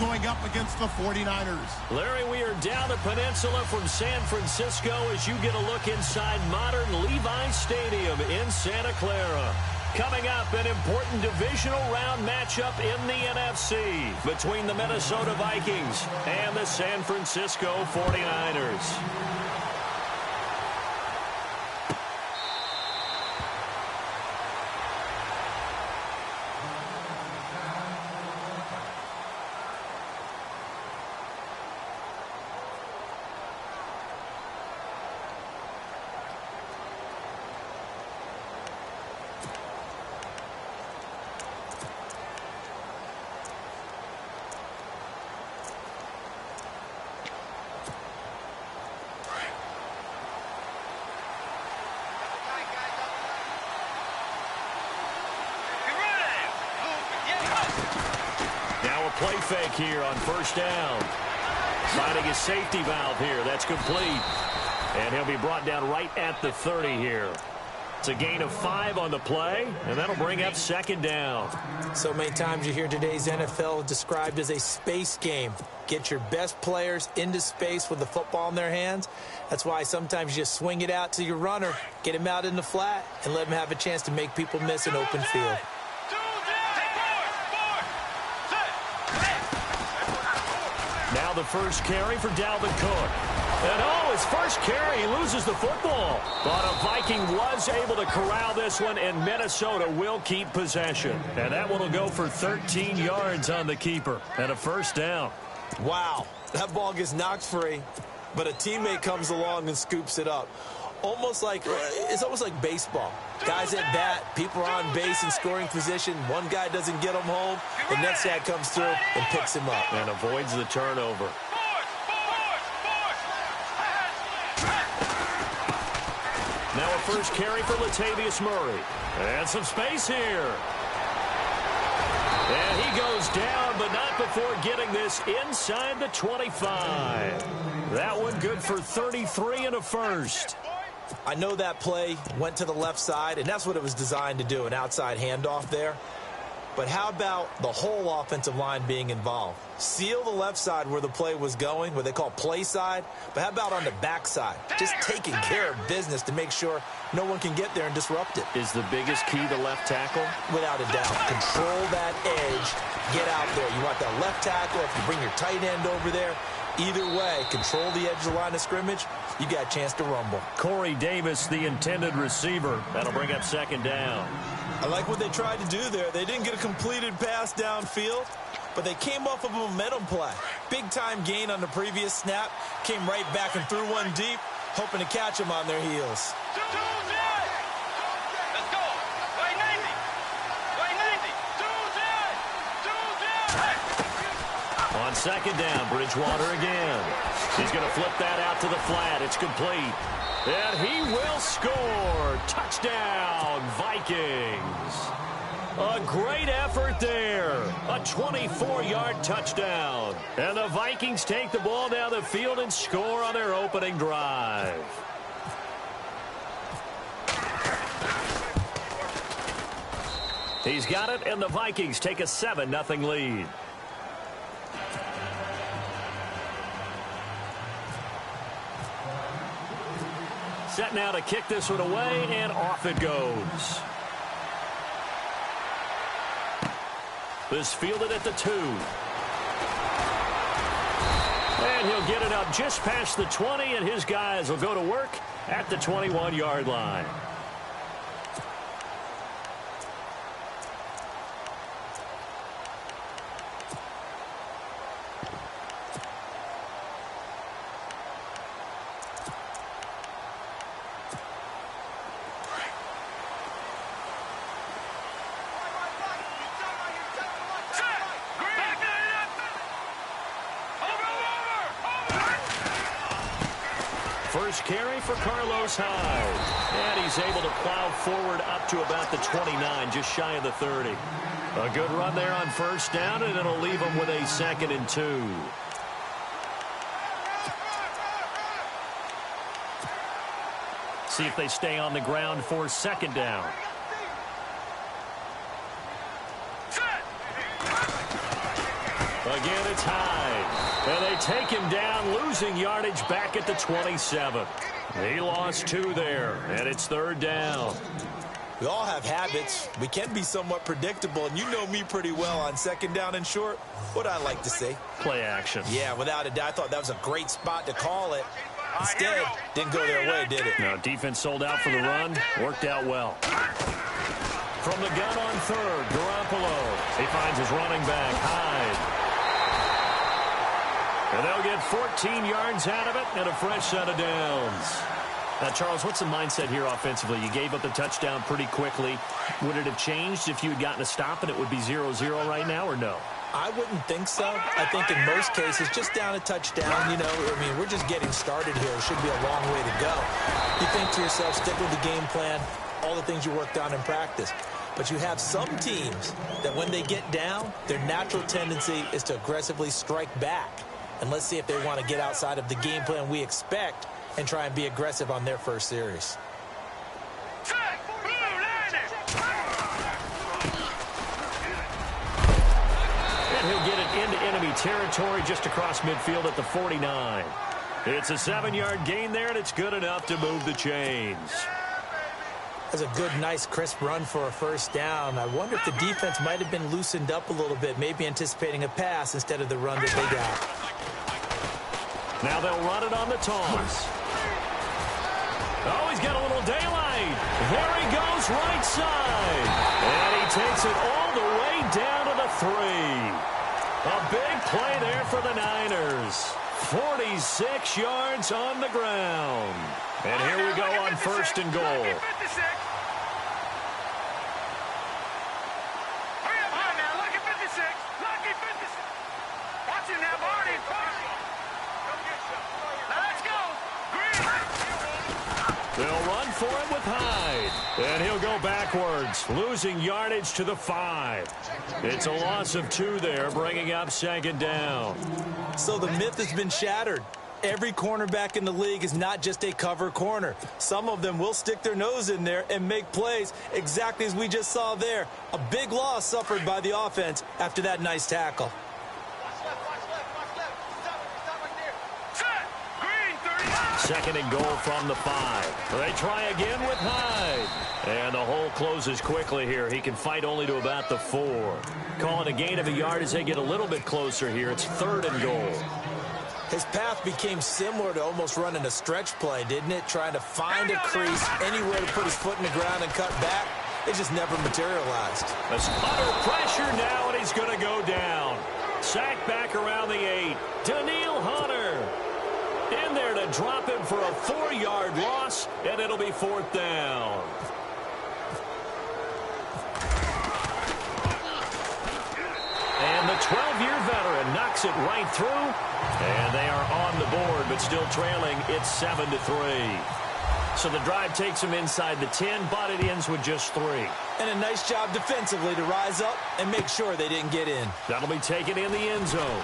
going up against the 49ers. Larry, we are down the peninsula from San Francisco as you get a look inside modern Levi Stadium in Santa Clara. Coming up, an important divisional round matchup in the NFC between the Minnesota Vikings and the San Francisco 49ers. Play fake here on first down. Finding his safety valve here. That's complete. And he'll be brought down right at the 30 here. It's a gain of 5 on the play, and that'll bring up second down. So many times you hear today's NFL described as a space game. Get your best players into space with the football in their hands. That's why sometimes you just swing it out to your runner, get him out in the flat, and let him have a chance to make people miss an open field. Now the first carry for Dalvin Cook. And his first carry, he loses the football. But a Viking was able to corral this one, and Minnesota will keep possession. And that one will go for 13 yards on the keeper and a first down. Wow, that ball gets knocked free, but a teammate comes along and scoops it up. It's almost like baseball. Guys at bat, people are on base in scoring position. One guy doesn't get him home. The next guy comes through and picks him up. And avoids the turnover. Now a first carry for Latavius Murray. And some space here. And he goes down, but not before getting this inside the 25. That one good for 33 and a first. I know that play went to the left side, and that's what it was designed to do, an outside handoff there. But how about the whole offensive line being involved? Seal the left side where the play was going, what they call play side, but how about on the back side? Just taking care of business to make sure no one can get there and disrupt it. Is the biggest key the left tackle? Without a doubt. Control that edge. Get out there. You want that left tackle. If you bring your tight end over there, either way, control the edge of the line of scrimmage, you got a chance to rumble. Corey Davis, the intended receiver. That'll bring up second down. I like what they tried to do there. They didn't get a completed pass downfield, but they came off of a momentum play. Big-time gain on the previous snap. Came right back and threw one deep, hoping to catch them on their heels. Let's go. Right 90. Right 90. On second down, Bridgewater again. He's going to flip that out to the flat. It's complete. And he will score. Touchdown, Vikings. A great effort there. A 24-yard touchdown. And the Vikings take the ball down the field and score on their opening drive. He's got it, and the Vikings take a 7-0 lead. Set now to kick this one away, and off it goes. This fielded at the 2. And he'll get it up just past the 20, and his guys will go to work at the 21-yard line. First carry for Carlos Hyde. And he's able to plow forward up to about the 29, just shy of the 30. A good run there on first down, and it'll leave him with a 2nd and 2. See if they stay on the ground for second down. Again, it's Hyde. And they take him down, losing yardage back at the 27. He lost 2 there, and it's 3rd down. We all have habits. We can be somewhat predictable, and you know me pretty well on 2nd down and short. What I like to say? Play action. Yeah, without a doubt. I thought that was a great spot to call it. Instead, didn't go their way, did it? No, defense sold out for the run. Worked out well. From the gun on 3rd, Garoppolo. He finds his running back, Hyde. And they'll get 14 yards out of it and a fresh set of downs. Now, Charles, what's the mindset here offensively? You gave up the touchdown pretty quickly. Would it have changed if you had gotten a stop and it would be 0-0 right now, or no? I wouldn't think so. I think in most cases, just down a touchdown, you know, I mean, we're just getting started here. It should be a long way to go. You think to yourself, stick with the game plan, all the things you worked on in practice. But you have some teams that when they get down, their natural tendency is to aggressively strike back. And let's see if they want to get outside of the game plan we expect and try and be aggressive on their first series. And he'll get it into enemy territory just across midfield at the 49. It's a 7-yard gain there, and it's good enough to move the chains. That's a good, nice, crisp run for a first down. I wonder if the defense might have been loosened up a little bit, maybe anticipating a pass instead of the run that they got. Now they'll run it on the toss. Oh, he's got a little daylight. There he goes, right side. And he takes it all the way down to the 3. A big play there for the Niners. 46 yards on the ground. And here we go on 1st and goal. They'll run for it with Hyde. And he'll go backwards, losing yardage to the 5. It's a loss of 2 there, bringing up 2nd down. So the myth has been shattered. Every cornerback in the league is not just a cover corner. Some of them will stick their nose in there and make plays exactly as we just saw there. A big loss suffered by the offense after that nice tackle. 2nd and goal from the 5. They try again with Hyde. And the hole closes quickly here. He can fight only to about the 4. Calling a gain of a yard as they get a little bit closer here. It's 3rd and goal. His path became similar to almost running a stretch play, didn't it? Trying to find a crease, anywhere to put his foot in the ground and cut back. It just never materialized. That's under pressure now, and he's going to go down. Sacked back around the 8. Daniil Hunter in there to drop him for a 4-yard loss, and it'll be 4th down. And the 12-year veteran knocks it right through, and they are on the board, but still trailing. It's 7-3. So the drive takes them inside the 10, but it ends with just 3. And a nice job defensively to rise up and make sure they didn't get in. That'll be taken in the end zone.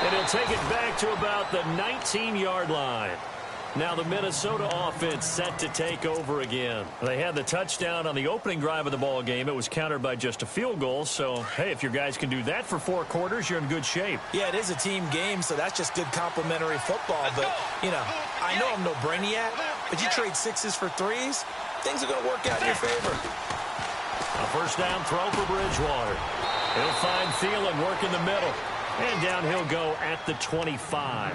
And he'll take it back to about the 19-yard line. Now the Minnesota offense set to take over again. They had the touchdown on the opening drive of the ball game. It was countered by just a field goal. So, hey, if your guys can do that for 4 quarters, you're in good shape. Yeah, it is a team game, so that's just good complimentary football. But, you know, I know I'm no brainiac, but you trade 6s for 3s, things are going to work out in your favor. A first down throw for Bridgewater. He'll find Thielen work in the middle. And down he'll go at the 25.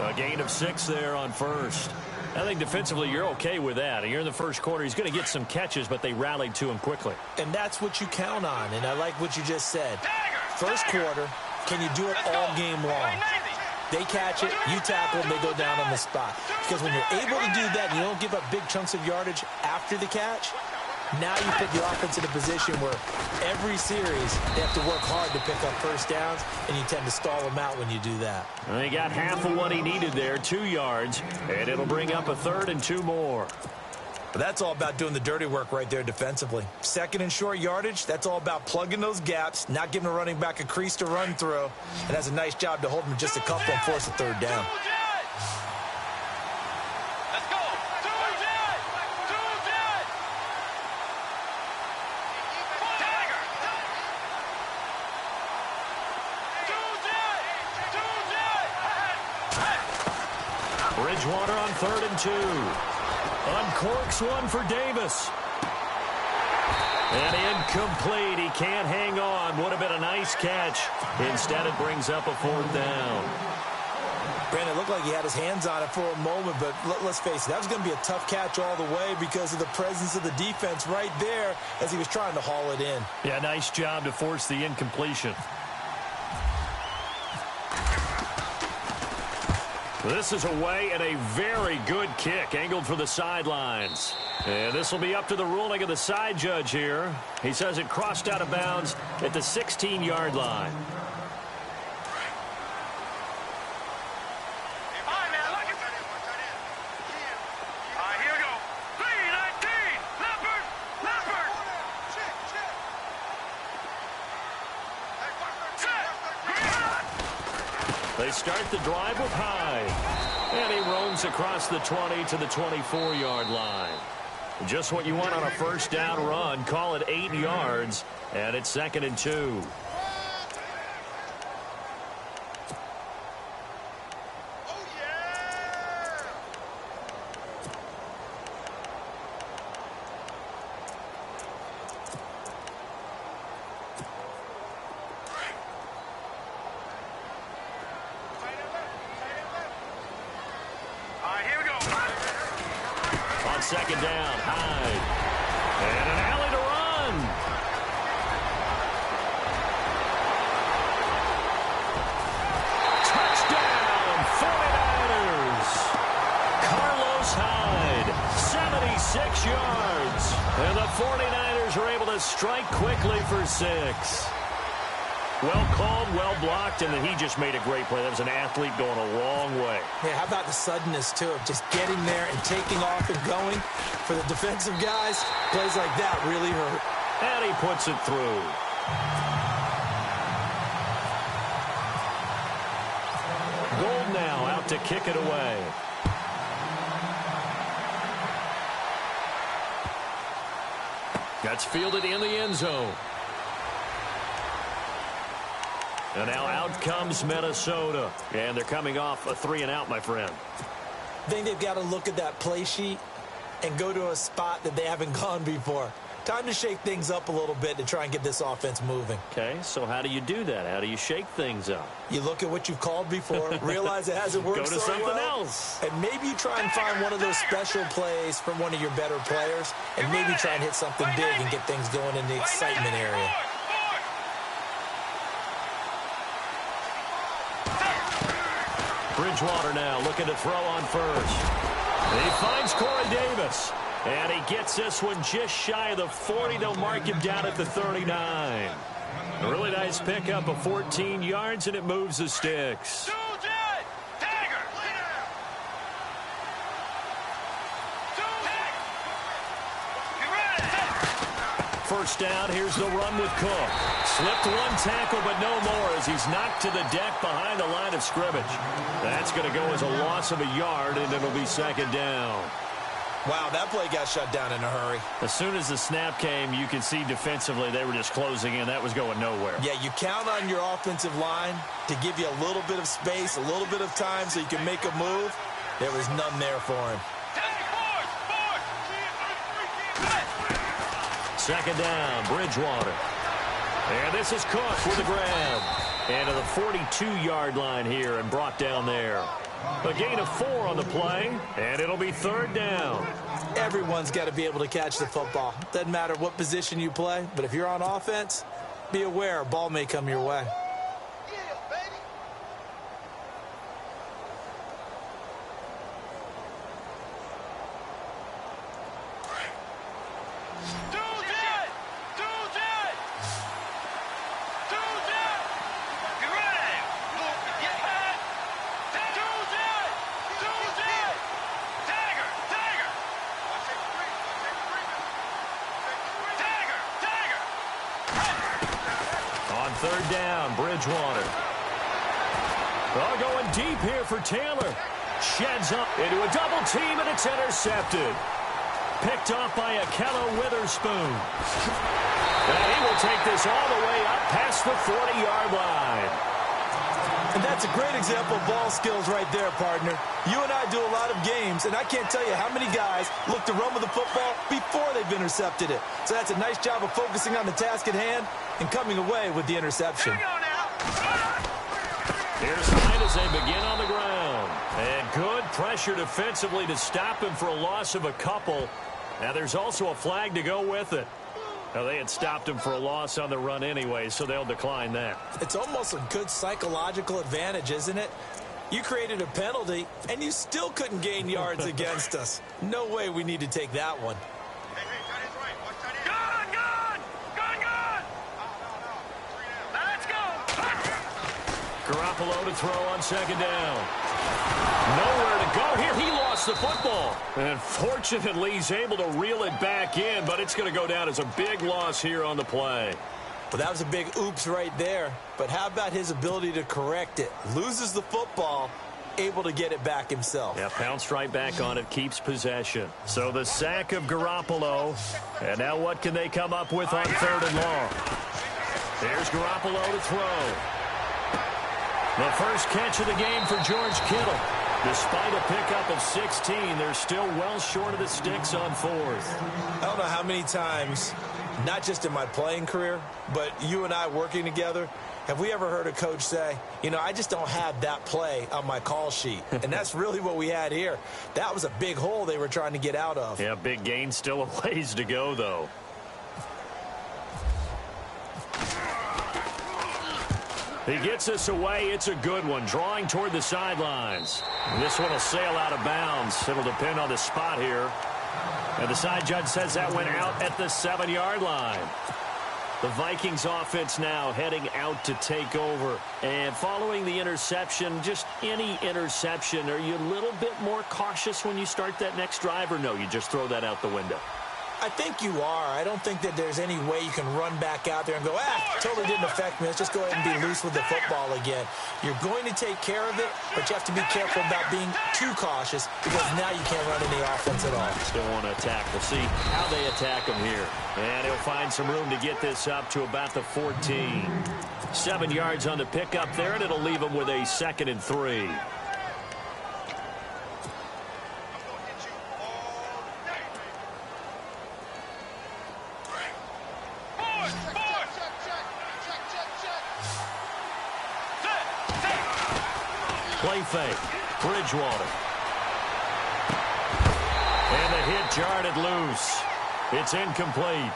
A gain of 6 there on 1st. I think defensively you're okay with that. You're in the first quarter. He's going to get some catches, but they rallied to him quickly. And that's what you count on, and I like what you just said. First quarter, can you do it all game long? They catch it, you tackle them, they go down on the spot. Because when you're able to do that and you don't give up big chunks of yardage after the catch, now you put the offense in a position where every series they have to work hard to pick up first downs, and you tend to stall them out when you do that. And he got half of what he needed there, 2 yards, and it'll bring up a 3rd and 2 more. But that's all about doing the dirty work right there defensively. 2nd and short yardage, that's all about plugging those gaps, not giving a running back a crease to run through, and that's a nice job to hold him just a couple and force a 3rd down. Bridgewater on 3rd and 2. Uncorks one for Davis. And incomplete. He can't hang on. Would have been a nice catch. Instead, it brings up a 4th down. Brandon, it looked like he had his hands on it for a moment, but let's face it, that was going to be a tough catch all the way because of the presence of the defense right there as he was trying to haul it in. Yeah, nice job to force the incompletion. This is away and a very good kick, angled for the sidelines. And this will be up to the ruling of the side judge here. He says it crossed out of bounds at the 16-yard line. They start the drive with Hyde. And he roams across the 20 to the 24-yard line. Just what you want on a first down run. Call it 8 yards. And it's 2nd and 2. Second down, Hyde. And an alley to run. Touchdown, 49ers. Carlos Hyde, 76 yards. And the 49ers are able to strike quickly for 6. Well called, well blocked, and then he just made a great play. That was an athlete going a long way. Yeah, how about the suddenness, too, of just getting there and taking off and going? For the defensive guys, plays like that really hurt. And he puts it through. Gold now out to kick it away. That's fielded in the end zone. And now out comes Minnesota. And they're coming off a 3-and-out, my friend. I think they've got to look at that play sheet and go to a spot that they haven't gone before. Time to shake things up a little bit to try and get this offense moving. Okay, so how do you do that? How do you shake things up? You look at what you've called before, realize it hasn't worked so well. Go to something else. And maybe you try and find one of those special plays from one of your better players, and maybe try and hit something big and get things going in the excitement area. Bridgewater now looking to throw on first. He finds Corey Davis. And he gets this one just shy of the 40. They'll mark him down at the 39. A really nice pickup of 14 yards, and it moves the sticks. First down, here's the run with Cook. Slipped one tackle, but no more as he's knocked to the deck behind the line of scrimmage. That's going to go as a loss of a yard, and it'll be 2nd down. Wow, that play got shut down in a hurry. As soon as the snap came, you could see defensively they were just closing in. That was going nowhere. Yeah, you count on your offensive line to give you a little bit of space, a little bit of time so you can make a move. There was none there for him. 2nd down, Bridgewater. And this is Cook with a grab. And to the 42-yard line here and brought down there. A gain of 4 on the play, and it'll be 3rd down. Everyone's got to be able to catch the football. Doesn't matter what position you play, but if you're on offense, be aware a ball may come your way. Third down, Bridgewater. Oh, going deep here for Taylor. Sheds up into a double team, and it's intercepted. Picked off by Akello Witherspoon. And he will take this all the way up past the 40-yard line. And That's a great example of ball skills right there, partner. You and I do a lot of games, and I can't tell you how many guys look to run with the football before they've intercepted it. So that's a nice job of focusing on the task at hand and coming away with the interception. Here's Hyde as they begin on the ground. And good pressure defensively to stop him for a loss of a couple. Now there's also a flag to go with it. Now, they had stopped him for a loss on the run anyway, so they'll decline that. It's almost a good psychological advantage, isn't it? You created a penalty, and you still couldn't gain yards against us. No way we need to take that one. Garoppolo to throw on second down. Nowhere to go here. He lost the football. And fortunately, he's able to reel it back in, but it's going to go down as a big loss here on the play. Well, that was a big oops right there. But how about his ability to correct it? Loses the football, able to get it back himself. Yeah, pounced right back on it, keeps possession. So the sack of Garoppolo. And now what can they come up with on third and long? There's Garoppolo to throw. The first catch of the game for George Kittle. Despite a pickup of 16, they're still well short of the sticks on fourth. I don't know how many times, not just in my playing career, but you and I working together, have we ever heard a coach say, you know, I just don't have that play on my call sheet. And that's really what we had here. That was a big hole they were trying to get out of. Yeah, big gain, still a ways to go, though. He gets us away. It's a good one. Drawing toward the sidelines. This one will sail out of bounds. It'll depend on the spot here. And the side judge says that went out at the 7-yard line. The Vikings offense now heading out to take over. And following the interception, just any interception, are you a little bit more cautious when you start that next drive, or no, you just throw that out the window? I think you are. I don't think that there's any way you can run back out there and go, totally didn't affect me. Let's just go ahead and be loose with the football again. You're going to take care of it, but you have to be careful about being too cautious because now you can't run any offense at all. Still want to attack. We'll see how they attack him here. And he'll find some room to get this up to about the 14. 7 yards on the pickup there, and it'll leave him with a 2nd and 3. Play fake. Bridgewater. And the hit jarred it loose. It's incomplete.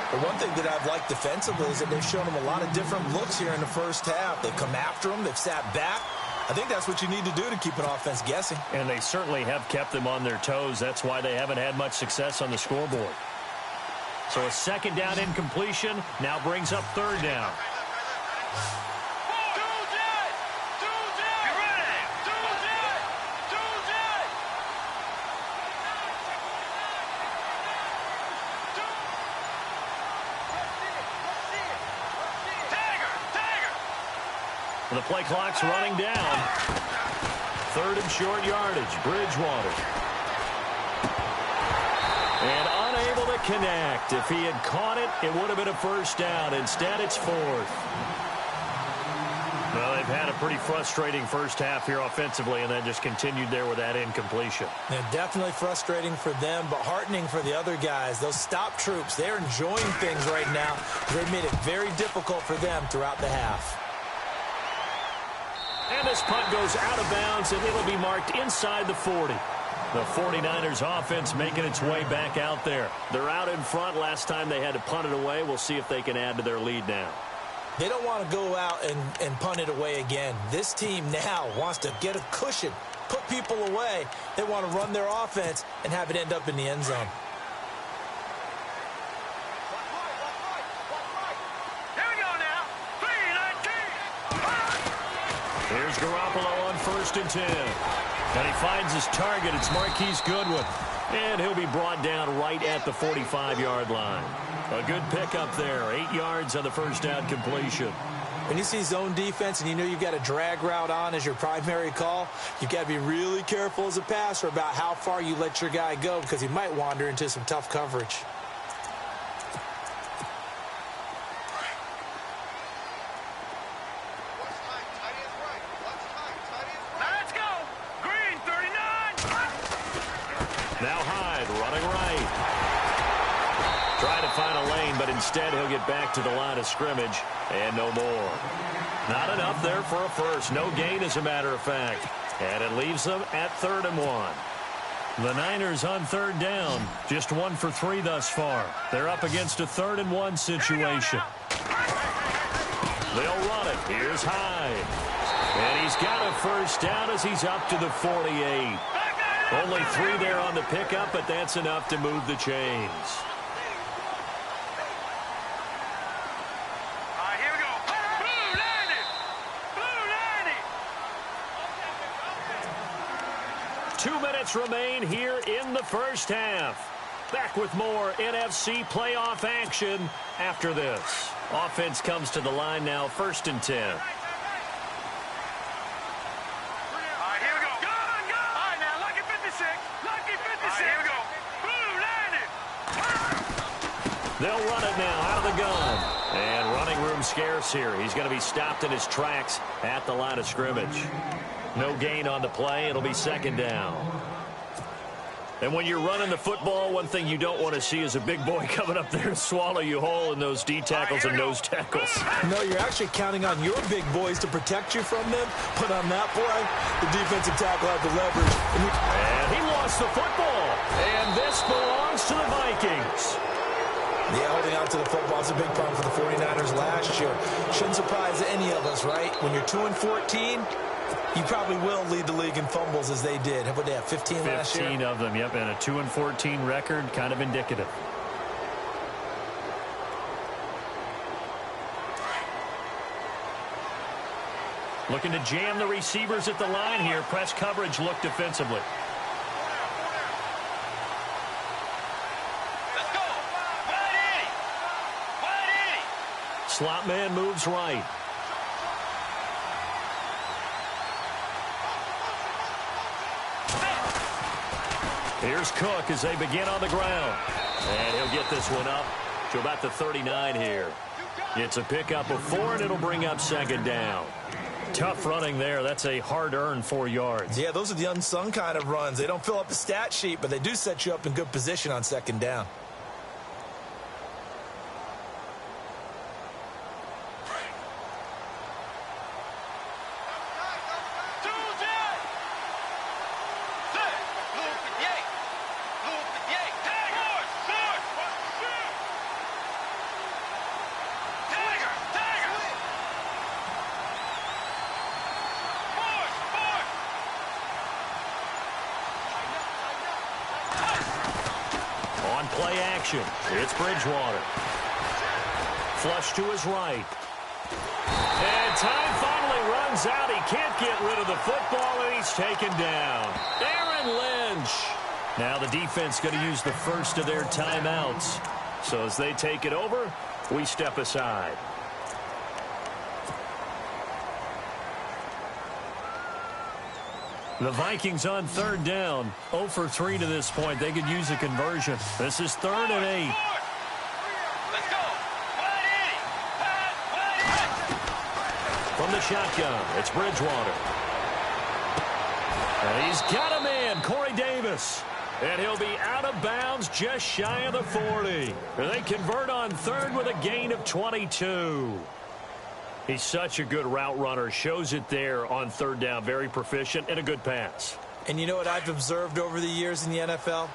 The one thing that I've liked defensively is that they've shown them a lot of different looks here in the first half. They've come after them. They've sat back. I think that's what you need to do to keep an offense guessing. And they certainly have kept them on their toes. That's why they haven't had much success on the scoreboard. So a 2nd down incompletion now brings up 3rd down. The play clock's running down. 3rd and short yardage. Bridgewater. And unable to connect. If he had caught it, it would have been a 1st down. Instead, it's 4th. Well, they've had a pretty frustrating first half here offensively, and then just continued there with that incompletion. Yeah, definitely frustrating for them, but heartening for the other guys. Those stop troops, they're enjoying things right now. They've made it very difficult for them throughout the half. And this punt goes out of bounds, and it'll be marked inside the 40. The 49ers offense making its way back out there. They're out in front. Last time they had to punt it away. We'll see if they can add to their lead now. They don't want to go out and punt it away again. This team now wants to get a cushion, put people away. They want to run their offense and have it end up in the end zone. Here's Garoppolo on 1st and 10. And he finds his target. It's Marquise Goodwin. And he'll be brought down right at the 45-yard line. A good pickup there. 8 yards on the 1st down completion. When you see zone defense and you know you've got a drag route on as your primary call, you've got to be really careful as a passer about how far you let your guy go because he might wander into some tough coverage. Now Hyde running right. Trying to find a lane, but instead he'll get back to the line of scrimmage and no more. Not enough there for a first. No gain, as a matter of fact. And it leaves them at 3rd and 1. The Niners on 3rd down. Just 1 for 3 thus far. They're up against a 3rd and 1 situation. They'll run it. Here's Hyde. And he's got a first down as he's up to the 48. Only 3 there on the pickup, but that's enough to move the chains. All right, here we go. Blue landing. Blue landing. 2 minutes remain here in the first half. Back with more NFC playoff action after this. Offense comes to the line now, 1st and 10. All right, here we go. Go. All right, now, lucky 56. Lucky 56. All right, here we go. Blue landing. They'll run it now out of the gun. And running room scarce here. He's going to be stopped in his tracks at the line of scrimmage. No gain on the play. It'll be 2nd down. And when you're running the football, one thing you don't want to see is a big boy coming up there and swallow you whole in those D tackles and nose tackles. No, you're actually counting on your big boys to protect you from them. But on that play, the defensive tackle had the leverage. And he lost the football. And this belongs to the Vikings. Yeah, holding on to the football is a big problem for the 49ers last year. Shouldn't surprise any of us, right? When you're 2-14, you probably will lead the league in fumbles as they did. How about they have 15 last year? 15 of them, yep, and a 2-14 record, kind of indicative. Looking to jam the receivers at the line here. Press coverage look defensively. Let's go. Wide 80. Slot man moves right. Here's Cook as they begin on the ground. And he'll get this one up to about the 39 here. It's a pickup of 4, and it'll bring up 2nd down. Tough running there. That's a hard-earned 4 yards. Yeah, those are the unsung kind of runs. They don't fill up the stat sheet, but they do set you up in good position on 2nd down. Play action. It's Bridgewater. Flush to his right. And time finally runs out. He can't get rid of the football, and he's taken down. Aaron Lynch. Now the defense going to use the first of their timeouts. So as they take it over, we step aside. The Vikings on 3rd down. 0 for 3 to this point. They could use a conversion. This is 3rd and 8. Let's go. Wide 80. From the shotgun, it's Bridgewater. And he's got a man, Corey Davis. And he'll be out of bounds just shy of the 40. And they convert on 3rd with a gain of 22. He's such a good route runner. Shows it there on 3rd down. Very proficient and a good pass. And you know what I've observed over the years in the NFL?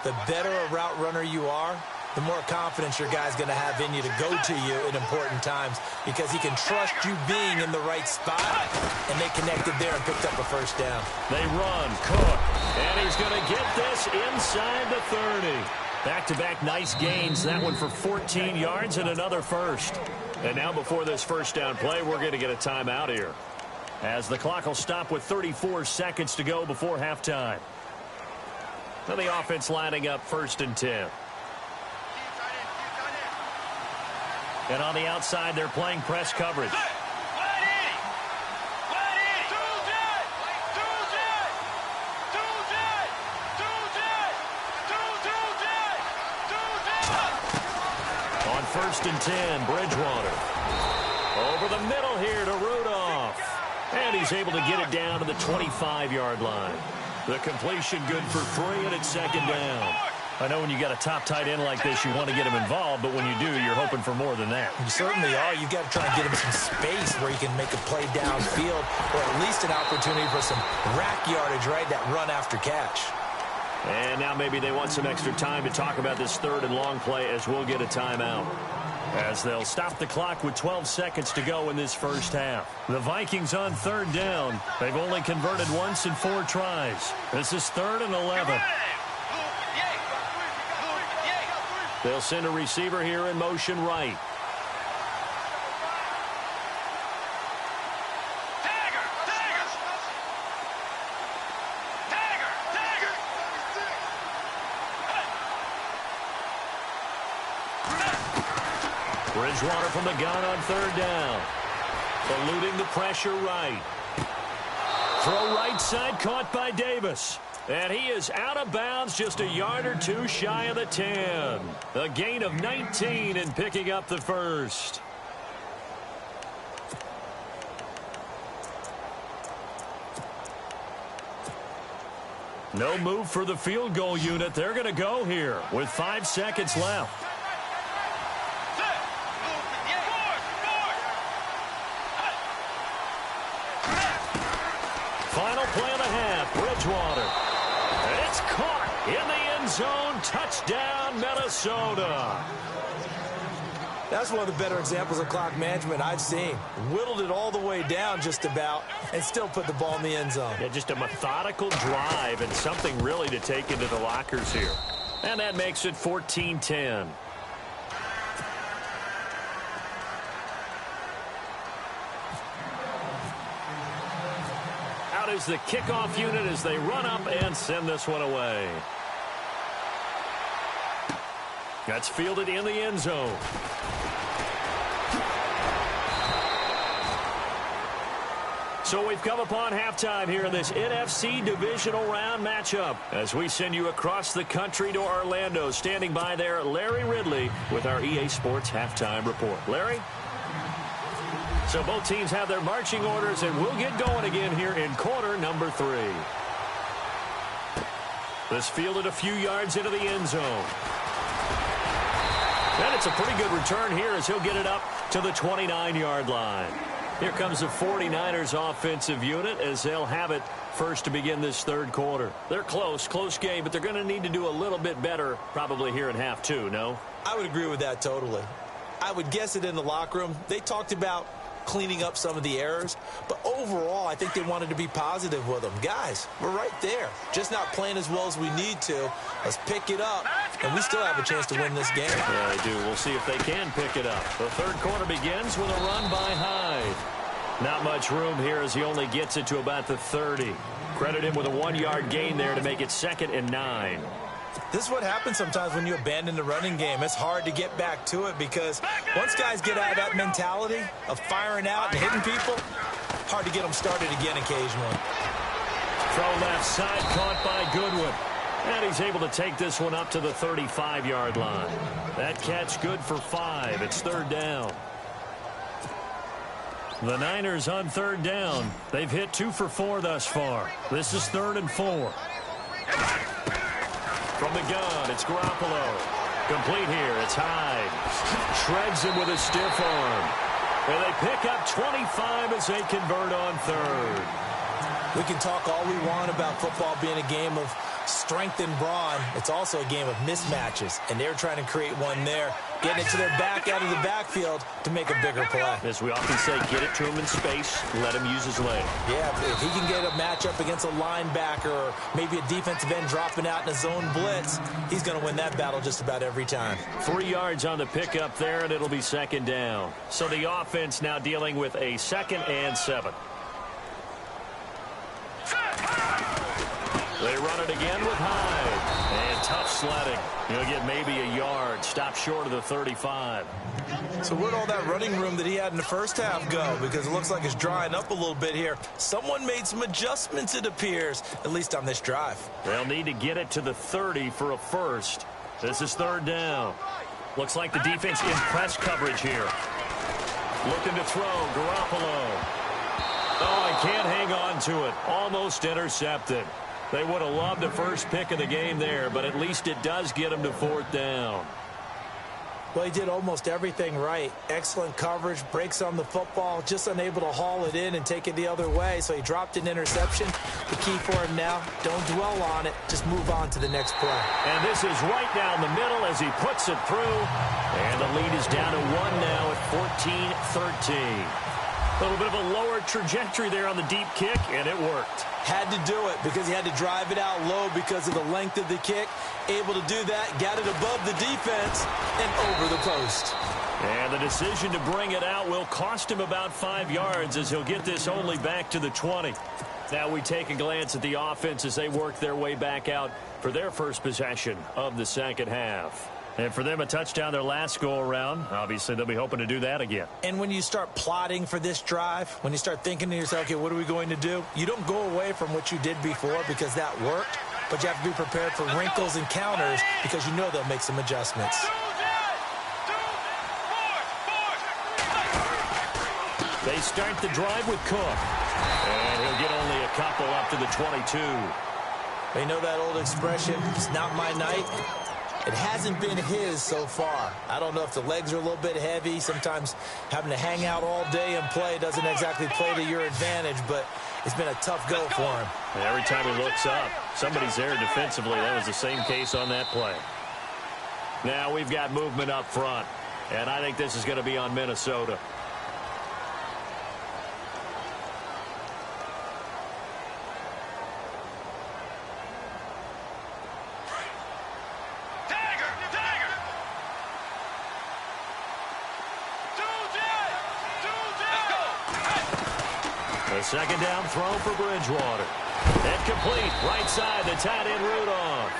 The better a route runner you are, the more confidence your guy's going to have in you to go to you in important times because he can trust you being in the right spot, and they connected there and picked up a 1st down. They run. Cook. And he's going to get this inside the 30. Back-to-back nice gains. That one for 14 yards and another first. And now before this 1st down play, we're going to get a timeout here. As the clock will stop with 34 seconds to go before halftime. Now the offense lining up 1st and 10. And on the outside, they're playing press coverage. On 1st and 10, Bridgewater. Over the middle here to Rudolph. And he's able to get it down to the 25-yard line. The completion good for 3, and it's second down. I know when you got a top tight end like this, you want to get him involved, but when you do, you're hoping for more than that. You certainly are. You've got to try and get him some space where he can make a play downfield, or at least an opportunity for some rack yardage, right? That run after catch. And now maybe they want some extra time to talk about this third and long play as we'll get a timeout. As they'll stop the clock with 12 seconds to go in this first half. The Vikings on third down. They've only converted once in 4 tries. This is 3rd and 11. They'll send a receiver here in motion right. Bridgewater from the gun on third down. Eluding the pressure right. Throw right side caught by Davis. And he is out of bounds just a yard or 2 shy of the 10. A gain of 19 and picking up the first. No move for the field goal unit. They're going to go here with 5 seconds left. Final play of the half, Bridgewater. It's caught in the end zone. Touchdown, Minnesota. That's one of the better examples of clock management I've seen. Whittled it all the way down just about and still put the ball in the end zone. Yeah, just a methodical drive and something really to take into the lockers here. And that makes it 14-10. Out is the kickoff unit as they run up and send this one away. That's fielded in the end zone. So we've come upon halftime here in this NFC divisional round matchup as we send you across the country to Orlando. Standing by there, Larry Ridley with our EA Sports halftime report. Larry? So both teams have their marching orders, and we'll get going again here in quarter number 3. This fielded a few yards into the end zone. And it's a pretty good return here as he'll get it up to the 29-yard line. Here comes the 49ers offensive unit as they'll have it first to begin this third quarter. They're close game, but they're going to need to do a little bit better probably here in half 2, no? I would agree with that totally. I would guess it in the locker room. They talked about cleaning up some of the errors, but overall I think they wanted to be positive with them. Guys, we're right there, just not playing as well as we need to. Let's pick it up, and we still have a chance to win this game. Yeah, they do. We'll see if they can pick it up. The third quarter begins with a run by Hyde. Not much room here as he only gets it to about the 30. Credit him with a 1-yard gain there to make it 2nd and 9. This is what happens sometimes when you abandon the running game. It's hard to get back to it because once guys get out of that mentality of firing out and hitting people, hard to get them started again occasionally. Throw left side caught by Goodwin. And he's able to take this one up to the 35-yard line. That catch good for 5. It's 3rd down. The Niners on 3rd down. They've hit 2 for 4 thus far. This is 3rd and 4. From the gun, it's Garoppolo. Complete here, it's Hyde. Shreds him with a stiff arm. And they pick up 25 as they convert on 3rd. We can talk all we want about football being a game of strength and brawn. It's also a game of mismatches, and they're trying to create one there, getting it to their back out of the backfield to make a bigger play. As we often say, get it to him in space, let him use his leg. Yeah, if he can get a matchup against a linebacker or maybe a defensive end dropping out in a zone blitz, he's going to win that battle just about every time. 3 yards on the pickup there, and it'll be 2nd down. So the offense now dealing with a 2nd and 7. They run it again with Hyde. And tough sledding. He'll get maybe a yard. Stop short of the 35. So where'd all that running room that he had in the first half go? Because it looks like it's drying up a little bit here. Someone made some adjustments, it appears, at least on this drive. They'll need to get it to the 30 for a first. This is 3rd down. Looks like the defense in press coverage here. Looking to throw. Garoppolo. Oh, I can't hang on to it. Almost intercepted. They would have loved the first pick of the game there, but at least it does get them to 4th down. Well, he did almost everything right. Excellent coverage, breaks on the football, just unable to haul it in and take it the other way. So he dropped an interception. The key for him now, don't dwell on it. Just move on to the next play. And this is right down the middle as he puts it through. And the lead is down to 1 now at 14-13. A little bit of a lower trajectory there on the deep kick, and it worked. Had to do it because he had to drive it out low because of the length of the kick. Able to do that, got it above the defense and over the post. And the decision to bring it out will cost him about 5 yards as he'll get this only back to the 20. Now we take a glance at the offense as they work their way back out for their first possession of the second half. And for them, a touchdown their last go-around. Obviously, they'll be hoping to do that again. And when you start plotting for this drive, when you start thinking to yourself, okay, what are we going to do? You don't go away from what you did before because that worked, but you have to be prepared for wrinkles and counters because you know they'll make some adjustments. They start the drive with Cook. And he'll get only a couple up to the 22. You know that old expression, it's not my night. It hasn't been his so far. I don't know if the legs are a little bit heavy. Sometimes having to hang out all day and play doesn't exactly play to your advantage, but it's been a tough go for him. And every time he looks up, somebody's there defensively. That was the same case on that play. Now we've got movement up front, and I think this is going to be on Minnesota. A second down throw for Bridgewater. And complete right side the tight end Rudolph.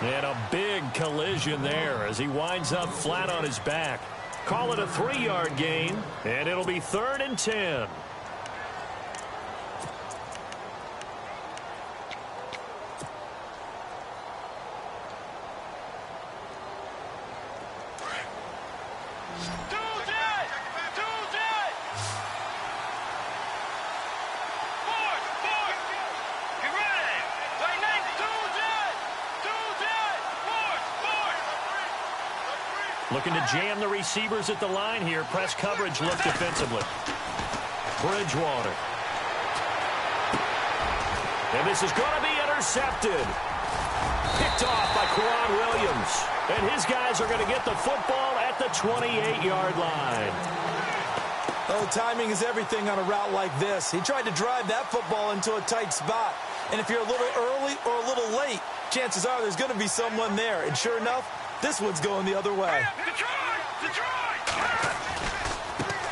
And a big collision there as he winds up flat on his back. Call it a 3-yard gain, and it'll be 3rd and 10. Looking to jam the receivers at the line here. Press coverage look defensively. Bridgewater. And this is going to be intercepted. Picked off by Quan Williams. And his guys are going to get the football at the 28-yard line. Oh, timing is everything on a route like this. He tried to drive that football into a tight spot. And if you're a little early or a little late, chances are there's going to be someone there. And sure enough, this one's going the other way.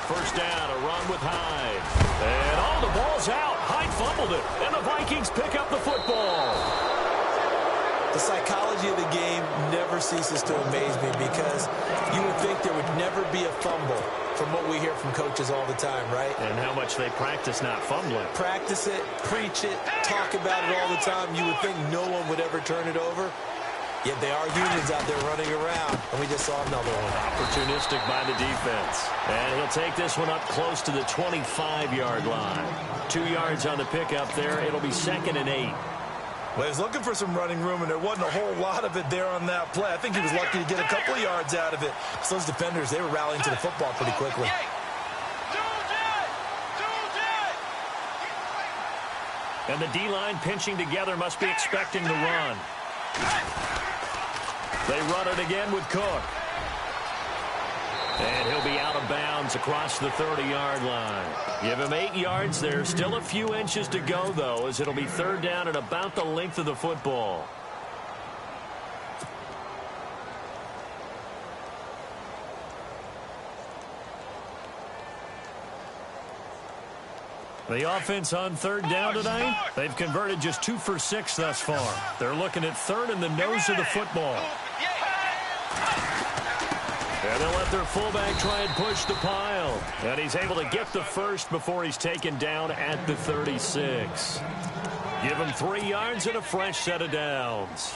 First down, a run with Hyde. And the ball's out. Hyde fumbled it. And the Vikings pick up the football. The psychology of the game never ceases to amaze me because you would think there would never be a fumble from what we hear from coaches all the time, right? And how much they practice not fumbling. Practice it, preach it, talk about it all the time. You would think no one would ever turn it over. Yet they are humans out there running around, and we just saw another one. Opportunistic by the defense. And he'll take this one up close to the 25-yard line. 2 yards on the pickup there. It'll be 2nd and 8. Well, he was looking for some running room, and there wasn't a whole lot of it there on that play. I think he was lucky to get a couple of yards out of it. So those defenders, they were rallying to the football pretty quickly. And the D-line pinching together must be expecting the run. They run it again with Cook. And he'll be out of bounds across the 30-yard line. Give him 8 yards there. Still a few inches to go, though, as it'll be 3rd down at about the length of the football. The offense on 3rd down tonight, they've converted just 2 for 6 thus far. They're looking at 3rd in the nose of the football. And they'll let their fullback try and push the pile. And he's able to get the first before he's taken down at the 36. Give him 3 yards and a fresh set of downs.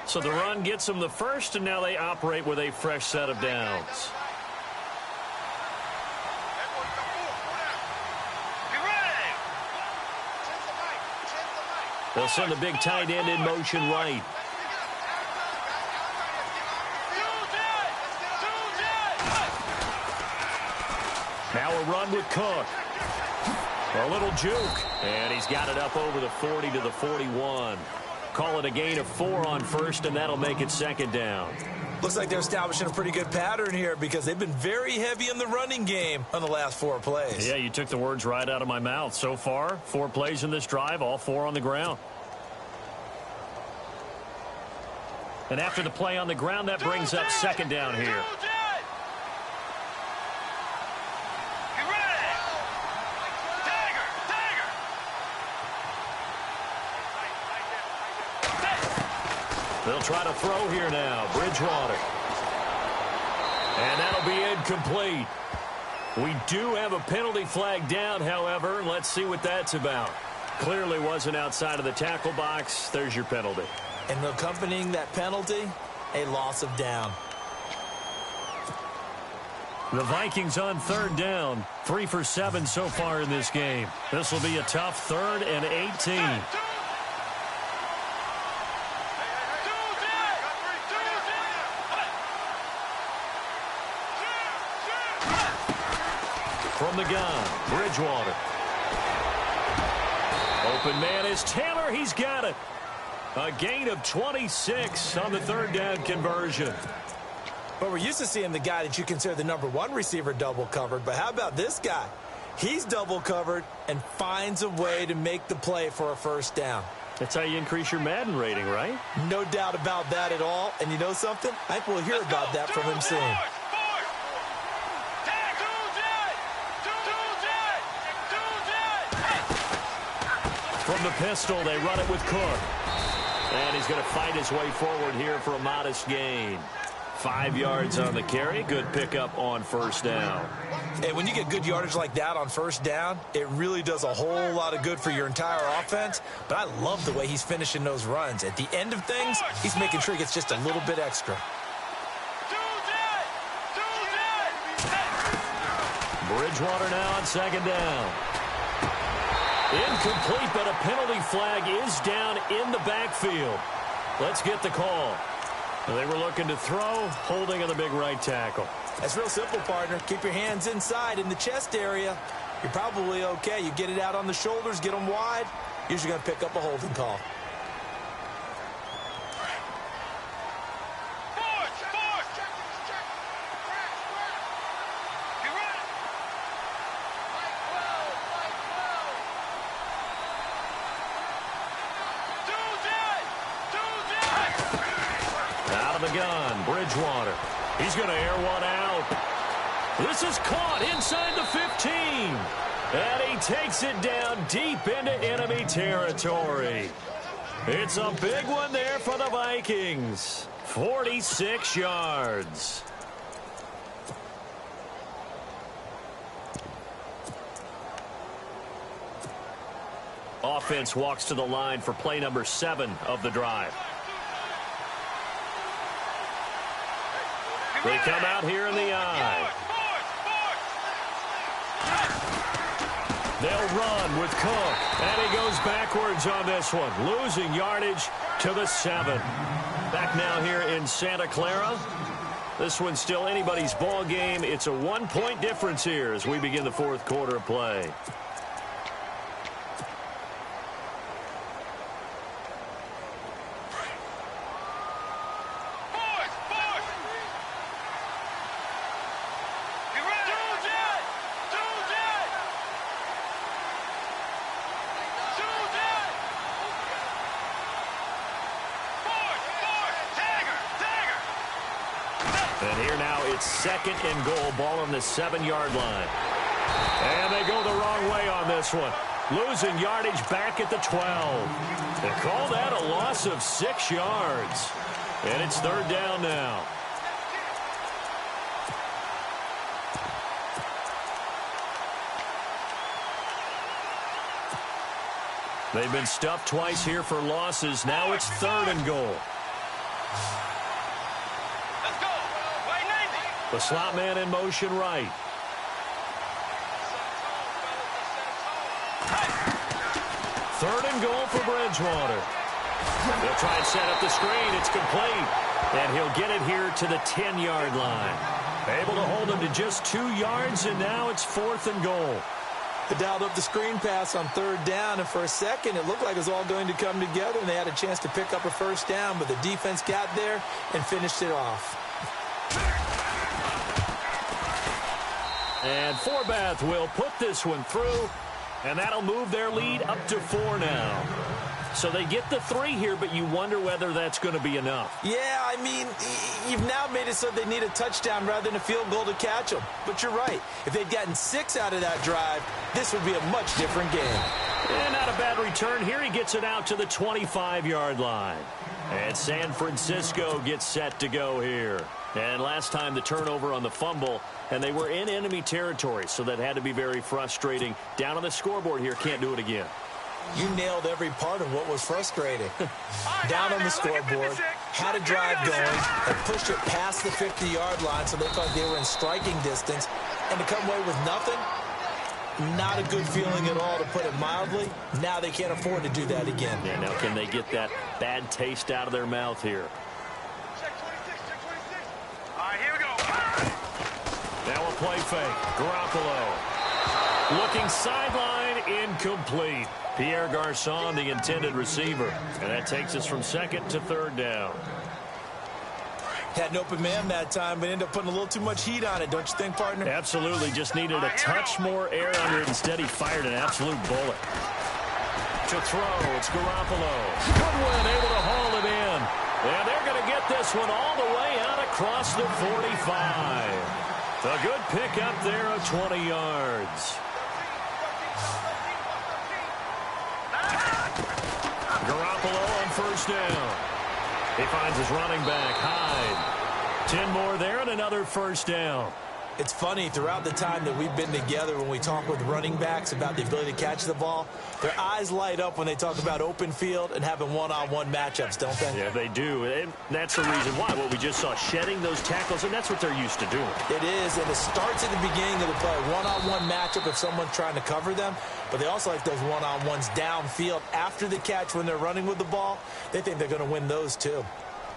So the run gets them the first, and now they operate with a fresh set of downs. They'll send the big tight end in motion right. Now a run with Cook. A little juke. And he's got it up over the 40 to the 41. Call it a gain of 4 on first, and that'll make it second down. Looks like they're establishing a pretty good pattern here because they've been very heavy in the running game on the last 4 plays. Yeah, you took the words right out of my mouth. So far, 4 plays in this drive, all 4 on the ground. And after the play on the ground, that brings up second down here. They'll try to throw here now. Bridgewater. And that'll be incomplete. We do have a penalty flag down, however. Let's see what that's about. Clearly wasn't outside of the tackle box. There's your penalty. And accompanying that penalty, a loss of down. The Vikings on third down. 3 for 7 so far in this game. This will be a tough 3rd and 18. From the gun, Bridgewater. Open man is Taylor. He's got it. A gain of 26 on the 3rd down conversion. But we're used to seeing the guy that you consider the #1 receiver double covered. But how about this guy? He's double covered and finds a way to make the play for a first down. That's how you increase your Madden rating, right? No doubt about that at all. And you know something? I think we'll hear about that from him soon. From the pistol, they run it with Cook. And he's going to fight his way forward here for a modest gain. 5 yards on the carry. Good pickup on first down. Hey, when you get good yardage like that on first down, it really does a whole lot of good for your entire offense. But I love the way he's finishing those runs. At the end of things, he's making sure he gets just a little bit extra. Bridgewater now on second down. Incomplete, but a penalty flag is down in the backfield. Let's get the call. They were looking to throw, holding on the big right tackle. That's real simple, partner. Keep your hands inside in the chest area. You're probably okay. You get it out on the shoulders, get them wide. Usually going to pick up a holding call. Gun, Bridgewater. He's going to air one out. This is caught inside the 15. And he takes it down deep into enemy territory. It's a big one there for the Vikings. 46 yards. Offense walks to the line for play number 7 of the drive. They come out here in the eye. They'll run with Cook. And he goes backwards on this one. Losing yardage to the 7. Back now here in Santa Clara. This one's still anybody's ball game. It's a 1-point difference here as we begin the 4th quarter of play. And here now it's 2nd and goal, ball on the 7-yard line. And they go the wrong way on this one. Losing yardage back at the 12. They call that a loss of 6 yards. And it's 3rd down now. They've been stuffed twice here for losses. Now it's 3rd and goal. The slot man in motion right. 3rd and goal for Bridgewater. They'll try and set up the screen. It's complete. And he'll get it here to the 10-yard line. Able to hold him to just 2 yards, and now it's 4th and goal. They dialed up the screen pass on 3rd down, and for a second it looked like it was all going to come together, and they had a chance to pick up a 1st down, but the defense got there and finished it off. And Forbath will put this one through, and that'll move their lead up to 4 now. So they get the 3 here, but you wonder whether that's going to be enough. Yeah, I mean, you've now made it so they need a touchdown rather than a field goal to catch them. But you're right. If they'd gotten 6 out of that drive, this would be a much different game. And not a bad return here. He gets it out to the 25-yard line. And San Francisco gets set to go here. And last time the turnover on the fumble, and they were in enemy territory, so that had to be very frustrating. Down on the scoreboard here, can't do it again. You nailed every part of what was frustrating. Down on the scoreboard, had a drive going, and pushed it past the 50-yard line so they thought they were in striking distance, and to come away with nothing, not a good feeling at all, to put it mildly. Now they can't afford to do that again. Yeah, now can they get that bad taste out of their mouth here? Check 26, check 26. All right, here we go. Now a play fake. Garoppolo. Looking sideline, incomplete. Pierre Garçon, the intended receiver. And that takes us from 2nd to 3rd down. Had an open man that time, but ended up putting a little too much heat on it, don't you think, partner? Absolutely. Just needed a touch more air under it. Instead, he fired an absolute bullet. To throw, it's Garoppolo. Goodwin able to haul it in. And they're going to get this one all the way out across the 45. A good pickup there of 20 yards. Garoppolo on 1st down. He finds his running back, Hyde. 10 more there and another 1st down. It's funny, throughout the time that we've been together, when we talk with running backs about the ability to catch the ball, their eyes light up when they talk about open field and having one-on-one matchups, don't they? Yeah, they do. And that's the reason why. What we just saw, shedding those tackles, and that's what they're used to doing. It is, and it starts at the beginning of the play. One-on-one matchup if someone's trying to cover them, but they also like those one-on-ones downfield after the catch when they're running with the ball. They think they're going to win those too.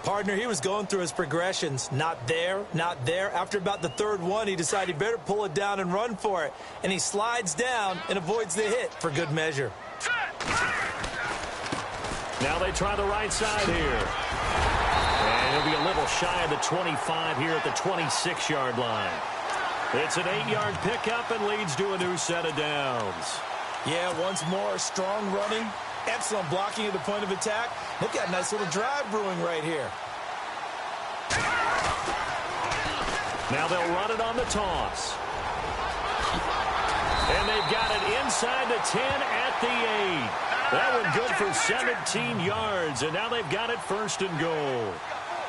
Partner, he was going through his progressions. Not there, not there. After about the 3rd one, he decided he better pull it down and run for it. And he slides down and avoids the hit for good measure. Now they try the right side here. And he'll be a little shy of the 25 here at the 26-yard line. It's an 8-yard pickup and leads to a new set of downs. Yeah, once more, strong running. Excellent blocking at the point of attack. Look at a nice little drive brewing right here. Now they'll run it on the toss. And they've got it inside the 10 at the 8. That one good for 17 yards, and now they've got it 1st and goal.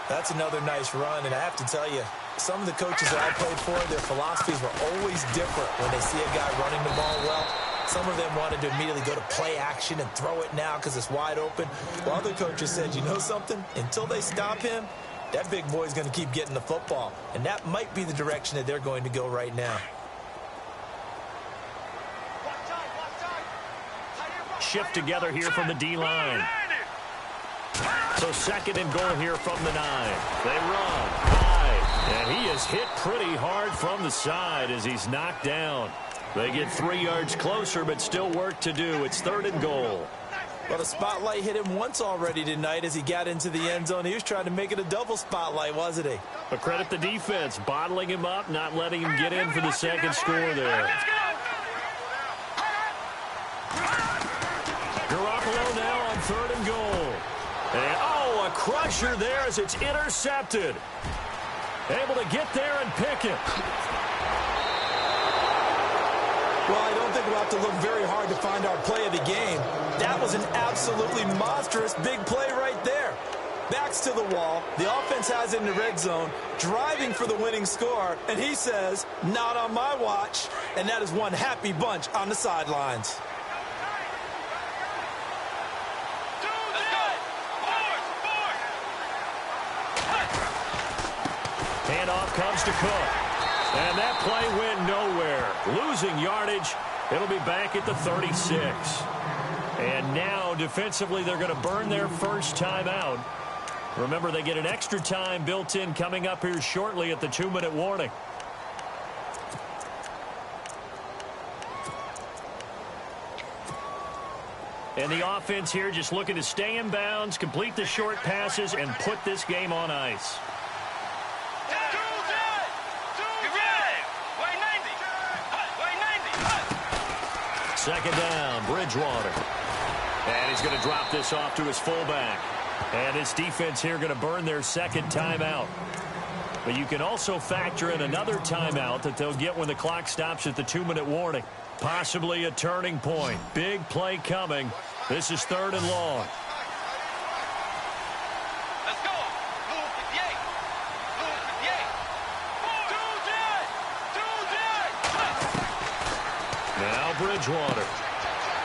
That's another nice run, and I have to tell you, some of the coaches that I played for, their philosophies were always different when they see a guy running the ball well. Some of them wanted to immediately go to play action and throw it now because it's wide open. While other coaches said, you know something? Until they stop him, that big boy's going to keep getting the football. And that might be the direction that they're going to go right now. Shift together here from the D-line. So 2nd and goal here from the 9. They run high, and he is hit pretty hard from the side as he's knocked down. They get 3 yards closer, but still work to do. It's 3rd and goal. Well, the spotlight hit him once already tonight as he got into the end zone. He was trying to make it a double spotlight, wasn't he? But credit the defense, bottling him up, not letting him get in for the 2nd score there. Garoppolo now on 3rd and goal. And, oh, a crusher there as it's intercepted. Able to get there and pick it. Well, I don't think we'll have to look very hard to find our play of the game. That was an absolutely monstrous big play right there. Backs to the wall. The offense has it in the red zone, driving for the winning score. And he says, not on my watch. And that is one happy bunch on the sidelines. Handoff comes to Cook. And that play went nowhere. Losing yardage. It'll be back at the 36. And now, defensively, they're going to burn their first timeout. Remember, they get an extra time built in coming up here shortly at the 2-minute warning. And the offense here just looking to stay in bounds, complete the short passes, and put this game on ice. Second down, Bridgewater. And he's going to drop this off to his fullback. And his defense here going to burn their second timeout. But you can also factor in another timeout that they'll get when the clock stops at the 2-minute warning. Possibly a turning point. Big play coming. This is 3rd and long. Let's go. Blue 58. Blue 58. Now Bridgewater.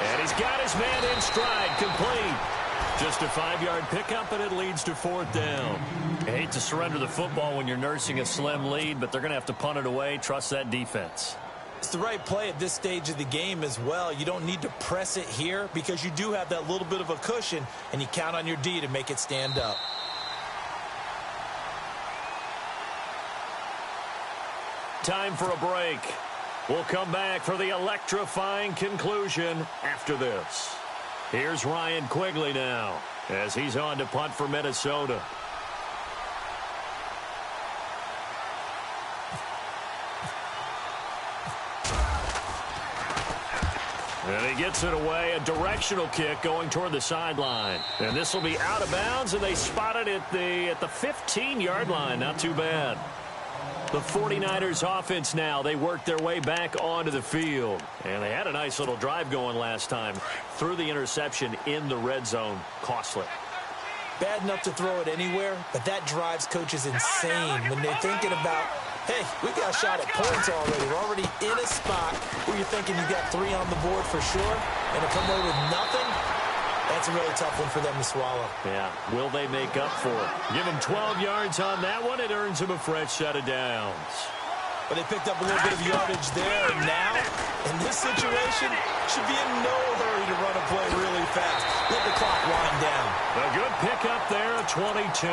And he's got his man in stride, complete. Just a 5-yard pickup, and it leads to 4th down. I hate to surrender the football when you're nursing a slim lead, but they're going to have to punt it away. Trust that defense. It's the right play at this stage of the game as well. You don't need to press it here because you do have that little bit of a cushion, and you count on your D to make it stand up. Time for a break. We'll come back for the electrifying conclusion after this. Here's Ryan Quigley now as he's on to punt for Minnesota. And he gets it away, a directional kick going toward the sideline. And this will be out of bounds, and they spot it at the 15-yard line. Not too bad. The 49ers offense now, they work their way back onto the field. And they had a nice little drive going last time. Threw the interception in the red zone. Costly. Bad enough to throw it anywhere, but that drives coaches insane when they're thinking about, hey, we got a shot at points already. We're already in a spot where you're thinking you got 3 on the board for sure, and to come away with nothing, that's a really tough one for them to swallow. Yeah, will they make up for it? Give them 12 yards on that one. It earns them a fresh set of downs. But they picked up a little bit of yardage there, and now, in this situation, should be in no hurry to run a play really fast. Let the clock wind down. A good pickup there, a 22.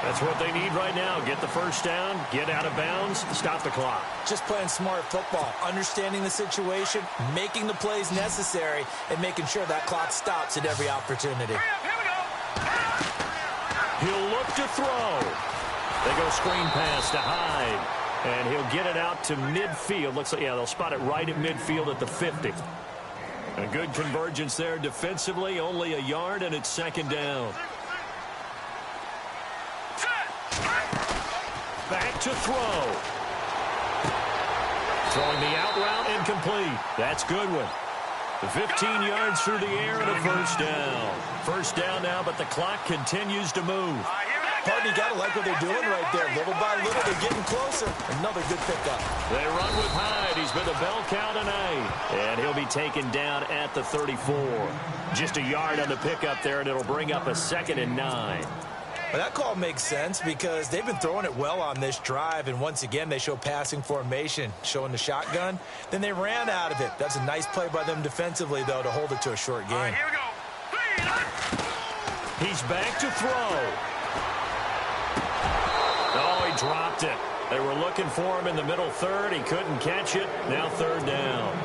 That's what they need right now. Get the first down, get out of bounds, stop the clock. Just playing smart football, understanding the situation, making the plays necessary, and making sure that clock stops at every opportunity. Here we go. He'll look to throw. They go screen pass to Hyde. And he'll get it out to midfield. Looks like, yeah, they'll spot it right at midfield at the 50. A good convergence there defensively, only a yard, and it's 2nd down. Back to throw. Throwing the out route incomplete. That's Goodwin. 15 yards through the air and a first down. First down now, but the clock continues to move. Pardon, you got to like what they're doing right there. Little by little, they're getting closer. Another good pickup. They run with Hyde. He's been the bell cow tonight. And he'll be taken down at the 34. Just a yard on the pickup there, and it'll bring up a 2nd and 9. Well, that call makes sense because they've been throwing it well on this drive, and once again, they show passing formation, showing the shotgun. Then they ran out of it. That's a nice play by them defensively, though, to hold it to a short game. All right, here we go. He's back to throw. Oh, he dropped it. They were looking for him in the middle third. He couldn't catch it. Now 3rd down.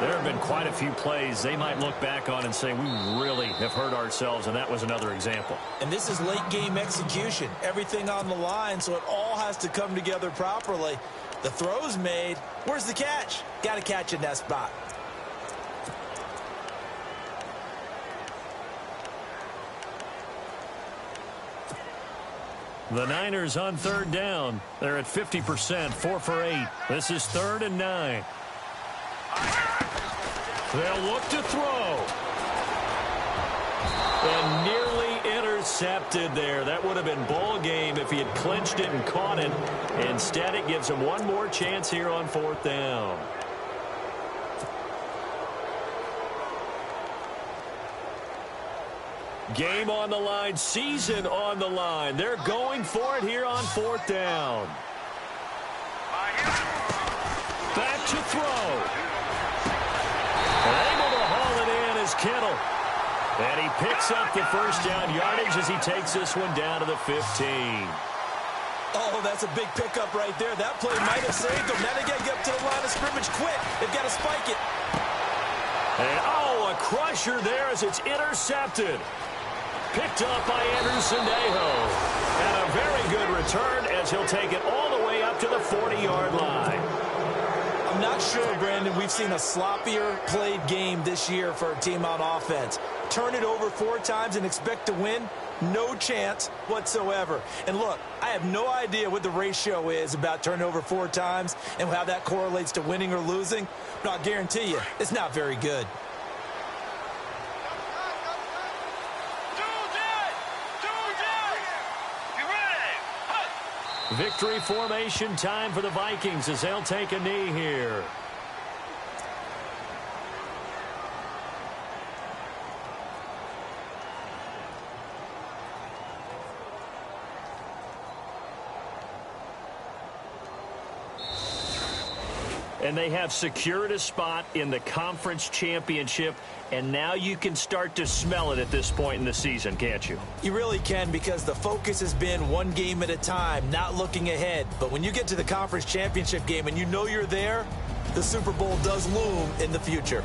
There have been quite a few plays they might look back on and say, we really have hurt ourselves, and that was another example. And this is late game execution. Everything on the line, so it all has to come together properly. The throw's made. Where's the catch? Got to catch in that spot. The Niners on 3rd down. They're at 50%, 4 for 8. This is 3rd and 9. They'll look to throw. And nearly intercepted there. That would have been ball game if he had clinched it and caught it. Instead, it gives him one more chance here on 4th down. Game on the line, season on the line. They're going for it here on 4th down. Back to throw. Able to haul it in Kittle. And he picks up the first down yardage as he takes this one down to the 15. Oh, that's a big pickup right there. That play might have saved them. Now they got to get up to the line of scrimmage quick. They've got to spike it. And, oh, a crusher there as it's intercepted. Picked up by Andrew Sendejo. And a very good return as he'll take it all the way up to the 40-yard line. I'm not sure, Brandon, we've seen a sloppier played game this year for a team on offense. Turn it over 4 times and expect to win? No chance whatsoever. And look, I have no idea what the ratio is about turning over 4 times and how that correlates to winning or losing. But I'll guarantee you, it's not very good. Victory formation time for the Vikings as they'll take a knee here. And they have secured a spot in the conference championship, and now you can start to smell it at this point in the season, can't you? You really can, because the focus has been one game at a time, not looking ahead. But when you get to the conference championship game and you know you're there, the Super Bowl does loom in the future.